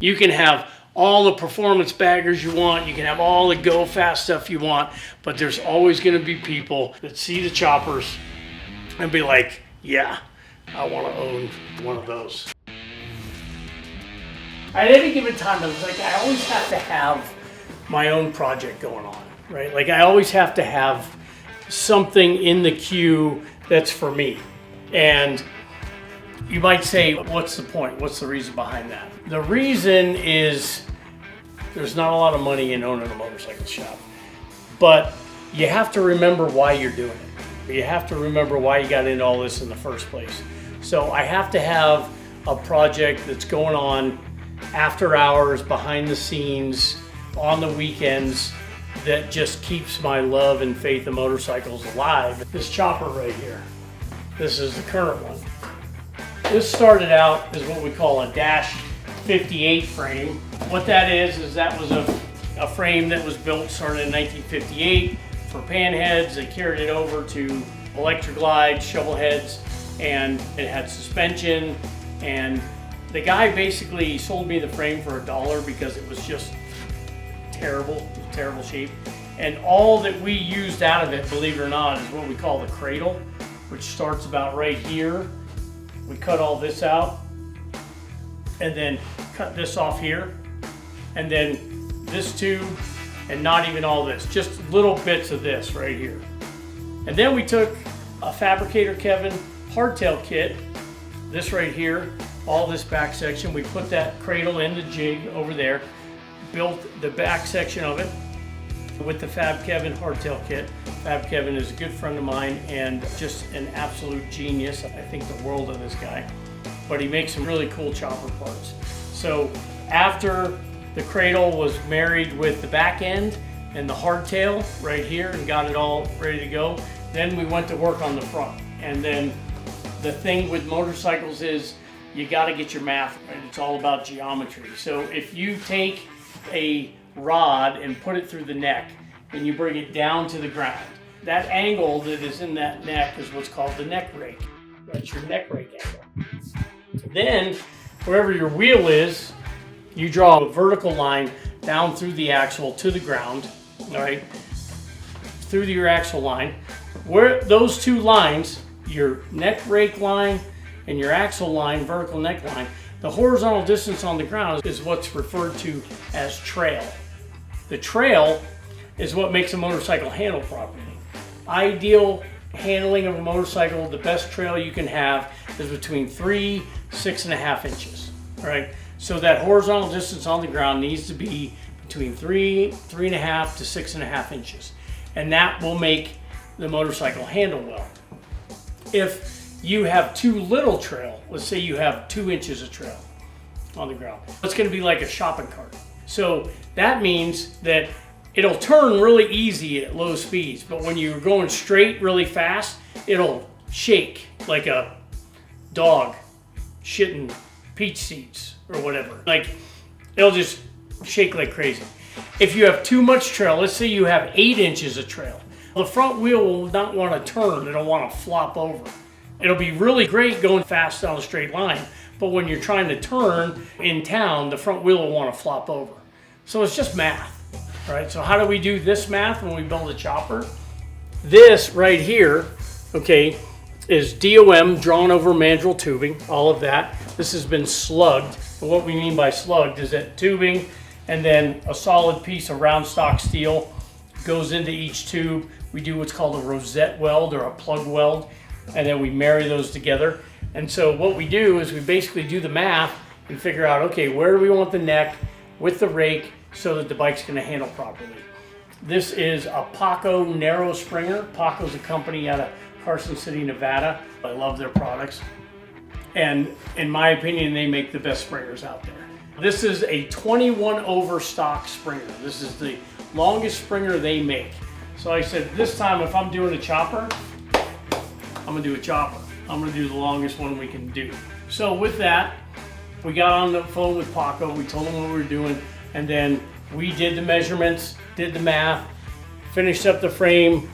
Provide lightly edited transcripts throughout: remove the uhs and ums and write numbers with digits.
You can have all the performance baggers you want, you can have all the go fast stuff you want, but there's always gonna be people that see the choppers and be like, yeah, I wanna own one of those. At any given time, I was like, I always have to have my own project going on, right? Like I always have to have something in the queue that's for me. And you might say, what's the point? What's the reason behind that? The reason is there's not a lot of money in owning a motorcycle shop, but you have to remember why you're doing it. You have to remember why you got into all this in the first place. So I have to have a project that's going on after hours, behind the scenes, on the weekends, that just keeps my love and faith in motorcycles alive. This chopper right here, this is the current one. This started out as what we call a Dash 58 frame. What that is that was a frame that was built, started in 1958 for panheads. They carried it over to electric glide, shovel heads, and it had suspension. And the guy basically sold me the frame for $1 because it was just terrible shape. And all that we used out of it, believe it or not, is what we call the cradle, which starts about right here. We cut all this out and then cut this off here, and then this tube, and not even all this, just little bits of this right here. And then we took a Fabricator Kevin hardtail kit, this right here, all this back section, we put that cradle in the jig over there, built the back section of it with the Fab Kevin hardtail kit. Fab Kevin is a good friend of mine and just an absolute genius. I think the world of this guy, but he makes some really cool chopper parts. So after the cradle was married with the back end and the hardtail right here and got it all ready to go, then we went to work on the front. And then the thing with motorcycles is you got to get your math right. It's all about geometry. So if you take a rod and put it through the neck and you bring it down to the ground, that angle that is in that neck is what's called the neck rake. That's your neck rake angle. Then wherever your wheel is, you draw a vertical line down through the axle to the ground, all right, through your axle line. Where those two lines, your neck rake line and your axle line, vertical neck line, the horizontal distance on the ground is what's referred to as trail. The trail is what makes a motorcycle handle properly. Ideal handling of a motorcycle, the best trail you can have is between 3, 6.5 inches. All right, so that horizontal distance on the ground needs to be between 3, 3.5 to 6.5 inches, and that will make the motorcycle handle well. If you have too little trail, let's say you have 2 inches of trail on the ground, it's going to be like a shopping cart. So that means that it'll turn really easy at low speeds, but when you're going straight really fast, it'll shake like a dog shitting peach seeds or whatever. Like, it'll just shake like crazy. If you have too much trail, let's say you have 8 inches of trail, the front wheel will not want to turn, it'll want to flop over. It'll be really great going fast down a straight line, but when you're trying to turn in town, the front wheel will want to flop over. So it's just math, right? So how do we do this math when we build a chopper? This right here, okay, is DOM, drawn over mandrel tubing, all of that. This has been slugged. And what we mean by slugged is that tubing and then a solid piece of round stock steel goes into each tube. We do what's called a rosette weld or a plug weld, and then we marry those together. And so what we do is we basically do the math and figure out, okay, where do we want the neck with the rake so that the bike's gonna handle properly. This is a Paco narrow springer. Paco's a company out of Carson City, Nevada. I love their products. And in my opinion, they make the best springers out there. This is a 21 over stock springer. This is the longest springer they make. So I said, this time if I'm doing a chopper, I'm gonna do a chopper. I'm gonna do the longest one we can do. So with that, we got on the phone with Paco, we told them what we were doing, and then we did the measurements, did the math, finished up the frame,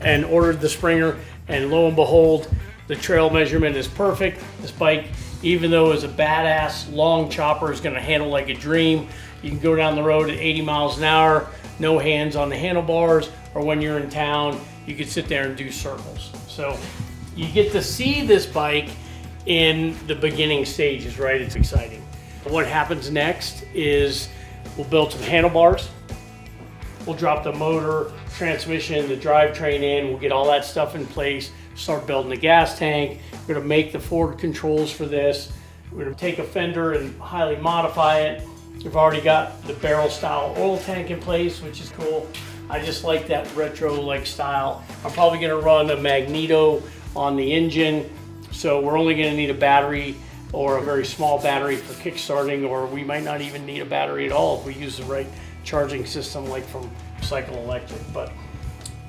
and ordered the springer, and lo and behold, the trail measurement is perfect. This bike even though it's a badass long chopper is gonna handle like a dream. You can go down the road at 80 miles an hour, no hands on the handlebars, or when you're in town, you can sit there and do circles. So you get to see this bike in the beginning stages, right? It's exciting. What happens next is we'll build some handlebars. We'll drop the motor, transmission, the drivetrain in. We'll get all that stuff in place, start building the gas tank. We're gonna make the forward controls for this. We're gonna take a fender and highly modify it. We've already got the barrel style oil tank in place, which is cool. I just like that retro like style. I'm probably gonna run a magneto on the engine. So we're only gonna need a battery or a very small battery for kickstarting, or we might not even need a battery at all if we use the right charging system like from Cycle Electric. But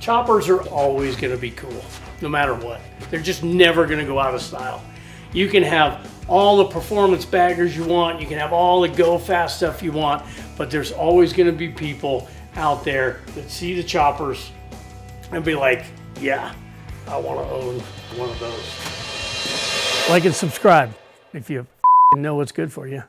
choppers are always gonna be cool, no matter what. They're just never gonna go out of style. You can have all the performance baggers you want, you can have all the go fast stuff you want, but there's always gonna be people out there that see the choppers and be like, yeah, I wanna own one of those. Like and subscribe if you know what's good for you.